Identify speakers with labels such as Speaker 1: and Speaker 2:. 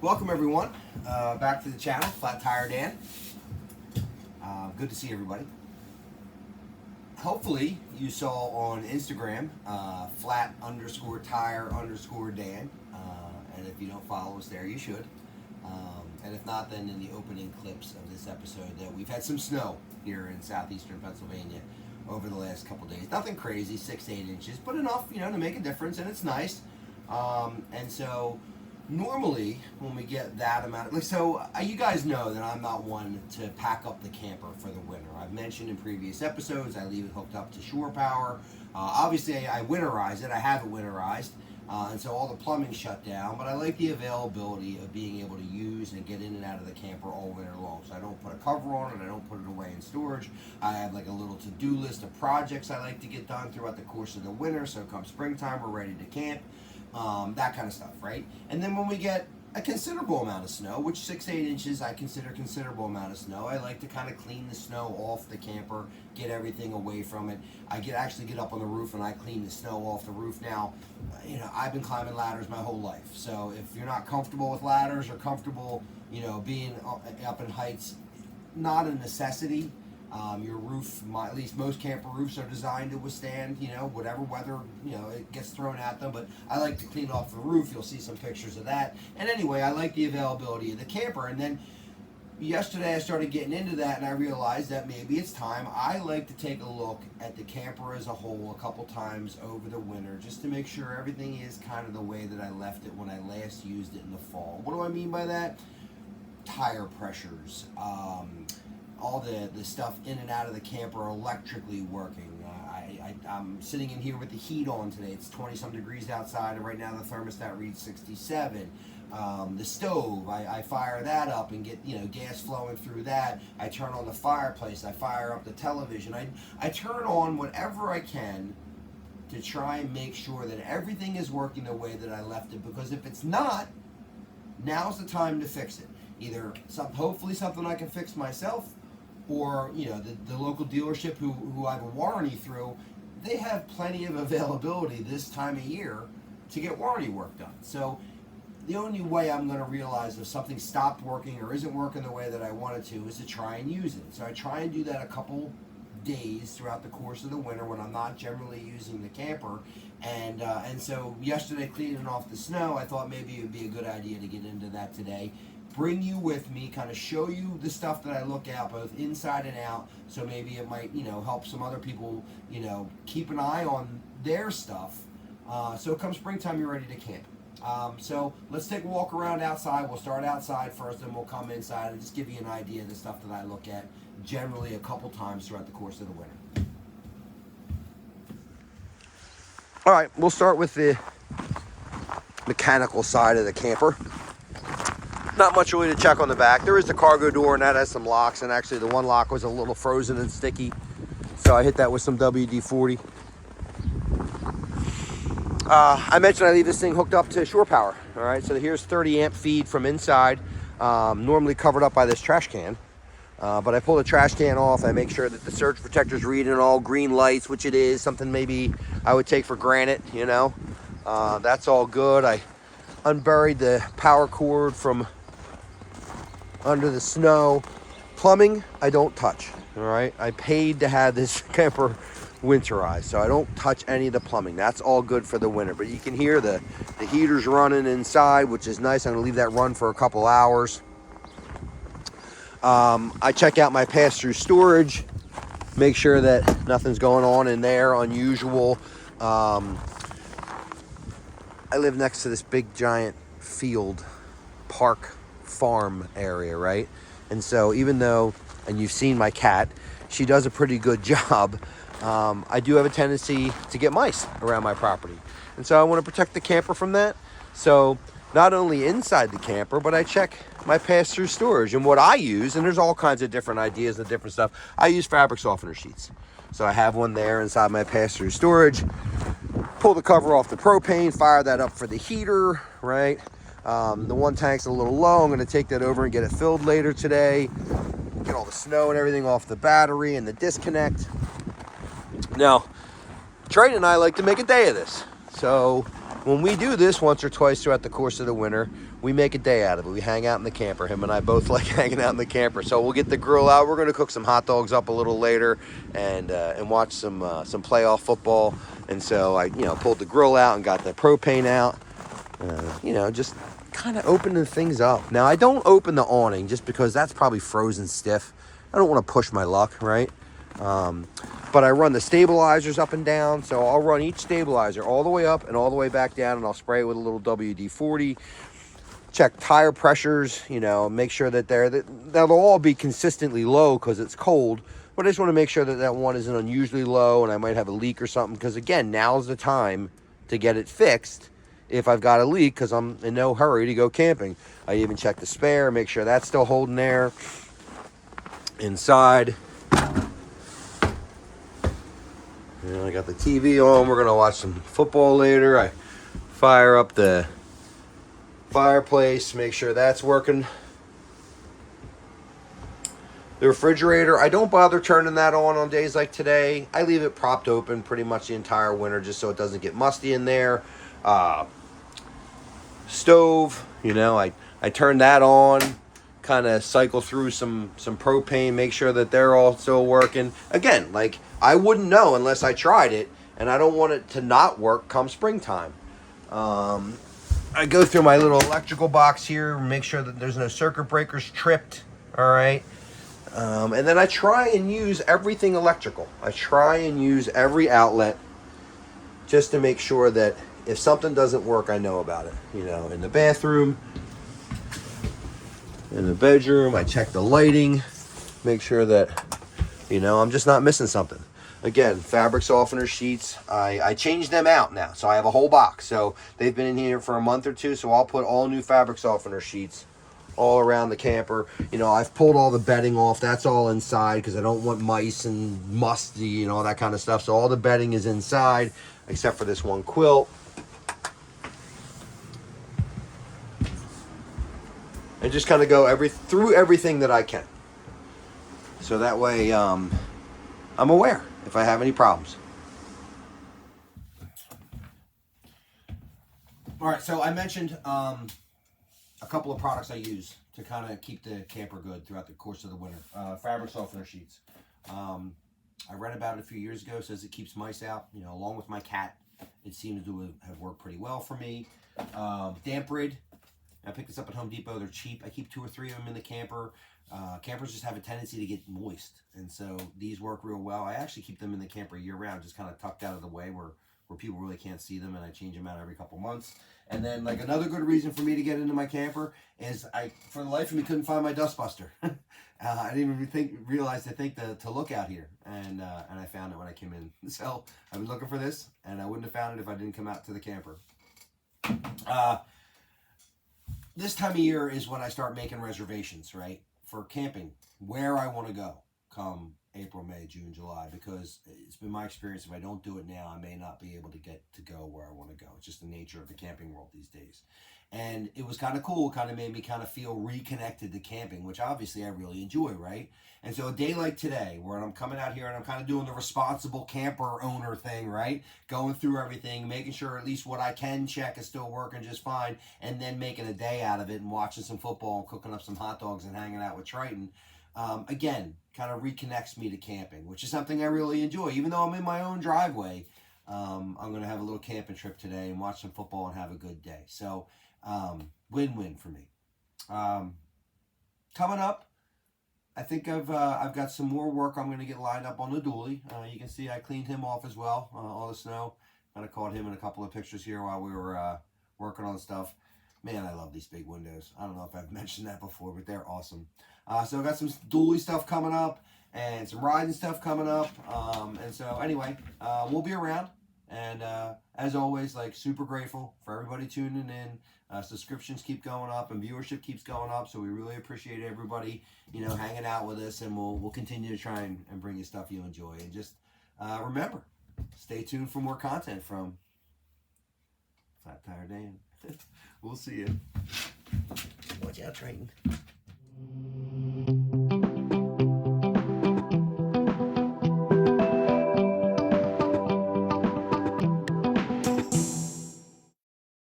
Speaker 1: Welcome everyone back to the channel, Flat Tire Dan. Good to see everybody. Hopefully you saw on Instagram flat_tire_Dan, and if you don't follow us there, you should. And if not, then in the opening clips of this episode, that we've had some snow here in southeastern Pennsylvania over the last couple days. Nothing crazy, 6 to 8 inches, but enough, to make a difference, and it's nice. And so normally when we get that amount, you guys know that I'm not one to pack up the camper for the winter. I've mentioned in previous episodes I leave it hooked up to shore power. Obviously I winterize it. I have it winterized, and so all the plumbing's shut down, but I like the availability of being able to use and get in and out of the camper all winter long. So I don't put a cover on it, I don't put it away in storage. I have like a little to-do list of projects I like to get done throughout the course of the winter, so come springtime we're ready to camp. That kind of stuff, right? And then when we get a considerable amount of snow, which 6 to 8 inches I consider considerable amount of snow, I like to kind of clean the snow off the camper, get everything away from it. I actually get up on the roof and I clean the snow off the roof. Now, I've been climbing ladders my whole life, so if you're not comfortable with ladders or comfortable, being up in heights, not a necessity. Your roof, at least most camper roofs are designed to withstand, whatever weather, it gets thrown at them. But I like to clean off the roof. You'll see some pictures of that. And anyway, I like the availability of the camper. And then yesterday I started getting into that, and I realized that maybe it's time. I like to take a look at the camper as a whole a couple times over the winter, just to make sure everything is kind of the way that I left it when I last used it in the fall. What do I mean by that? Tire pressures, all the stuff in and out of the camper electrically working. I'm sitting in here with the heat on today. It's 20-some degrees outside, and right now the thermostat reads 67. The stove, I fire that up and get gas flowing through that. I turn on the fireplace. I fire up the television. I turn on whatever I can to try and make sure that everything is working the way that I left it, because if it's not, now's the time to fix it. Either hopefully something I can fix myself, or the local dealership who I have a warranty through, they have plenty of availability this time of year to get warranty work done. So the only way I'm going to realize if something stopped working or isn't working the way that I wanted to is to try and use it. So I try and do that a couple days throughout the course of the winter when I'm not generally using the camper. And so yesterday, cleaning off the snow, I thought maybe it would be a good idea to get into that today. Bring you with me, kind of show you the stuff that I look at both inside and out, so maybe it might help some other people keep an eye on their stuff, so come springtime you're ready to camp. So let's take a walk around outside. We'll start outside first, then we'll come inside and just give you an idea of the stuff that I look at generally a couple times throughout the course of the winter. All right, we'll start with the mechanical side of the camper. Not much really to check on the back. There is the cargo door, and that has some locks, and actually the one lock was a little frozen and sticky, so I hit that with some WD-40. I mentioned I leave this thing hooked up to shore power. All right, so here's 30 amp feed from inside, normally covered up by this trash can, but I pull the trash can off. I make sure that the surge protector's reading all green lights, which it is, something maybe I would take for granted, that's all good. I unburied the power cord from under the snow. Plumbing, I don't touch, all right? I paid to have this camper winterized, so I don't touch any of the plumbing. That's all good for the winter, but you can hear the heater's running inside, which is nice. I'm gonna leave that run for a couple hours. I check out my pass-through storage, make sure that nothing's going on in there unusual. I live next to this big giant field, park, farm area, right? And so even though, and you've seen my cat, she does a pretty good job, I do have a tendency to get mice around my property, and so I want to protect the camper from that. So not only inside the camper, but I check my pass-through storage. And what I use, and there's all kinds of different ideas and different stuff, I use fabric softener sheets. So I have one there inside my pass-through storage. Pull the cover off the propane, fire that up for the heater, right? The one tank's a little low. I'm going to take that over and get it filled later today. Get all the snow and everything off the battery and the disconnect. Now, Trey and I like to make a day of this. So
Speaker 2: when we do this once or twice throughout the course of the winter, we make a day out of it. We hang out in the camper. Him and I both like hanging out in the camper. So we'll get the grill out. We're going to cook some hot dogs up a little later and watch some playoff football. And so I, pulled the grill out and got the propane out. Just kind of opening things up. Now, I don't open the awning just because that's probably frozen stiff. I don't want to push my luck, right? But I run the stabilizers up and down, so I'll run each stabilizer all the way up and all the way back down, and I'll spray it with a little WD-40. Check tire pressures, make sure that they'll all be consistently low because it's cold. But I just want to make sure that one isn't unusually low and I might have a leak or something, because again, now's the time to get it fixed if I've got a leak, because I'm in no hurry to go camping. I even check the spare, make sure that's still holding air. Inside, I got the TV on. We're gonna watch some football later. I fire up the fireplace, make sure that's working. The refrigerator, I don't bother turning that on days like today. I leave it propped open pretty much the entire winter just so it doesn't get musty in there. Stove, I turn that on, kind of cycle through some propane, make sure that they're all still working. Again, I wouldn't know unless I tried it, and I don't want it to not work come springtime. I go through my little electrical box here, make sure that there's no circuit breakers tripped, all right? And then I try and use everything electrical. I try and use every outlet just to make sure that if something doesn't work, I know about it. In the bathroom, in the bedroom, I check the lighting, make sure that, I'm just not missing something. Again, fabric softener sheets, I changed them out now, so I have a whole box. So they've been in here for a month or two, so I'll put all new fabric softener sheets all around the camper. I've pulled all the bedding off. That's all inside because I don't want mice and musty and all that kind of stuff. So all the bedding is inside except for this one quilt. And just kind of go through everything that I can. So that way I'm aware if I have any problems.
Speaker 1: All right, so I mentioned a couple of products I use to kind of keep the camper good throughout the course of the winter. Fabric softener sheets. I read about it a few years ago. It says it keeps mice out. Along with my cat, it seems to have worked pretty well for me. Damp Rid. I picked this up at Home Depot. They're cheap. I keep 2 or 3 of them in the camper. Campers just have a tendency to get moist, and so these work real well. I actually keep them in the camper year-round, just kind of tucked out of the way where people really can't see them, and I change them out every couple months. And then, another good reason for me to get into my camper is for the life of me, couldn't find my dustbuster. I didn't even realize to look out here, and I found it when I came in. So I've been looking for this, and I wouldn't have found it if I didn't come out to the camper. This time of year is when I start making reservations, right, for camping, where I want to go come April, May, June, July, because it's been my experience if I don't do it now, I may not be able to get to go where I want to go. It's just the nature of the camping world these days. And it was kind of cool, kind of made me kind of feel reconnected to camping, which obviously I really enjoy, right? And so a day like today, where I'm coming out here and I'm kind of doing the responsible camper owner thing, right? Going through everything, making sure at least what I can check is still working just fine, and then making a day out of it and watching some football and cooking up some hot dogs and hanging out with Triton. Again, kind of reconnects me to camping, which is something I really enjoy. Even though I'm in my own driveway, I'm going to have a little camping trip today and watch some football and have a good day. So, win-win for me. Coming up, I think I've got some more work I'm going to get lined up on the dually. You can see I cleaned him off as well, all the snow. Kind of caught him in a couple of pictures here while we were working on stuff. Man, I love these big windows. I don't know if I've mentioned that before, but they're awesome. So I've got some dually stuff coming up and some riding stuff coming up. And so anyway, we'll be around. And as always, super grateful for everybody tuning in. Subscriptions keep going up and viewership keeps going up. So we really appreciate everybody, hanging out with us. And we'll continue to try and bring you stuff you enjoy. And just remember, stay tuned for more content from Flat Tire Dan. We'll see you. Watch out, Triton.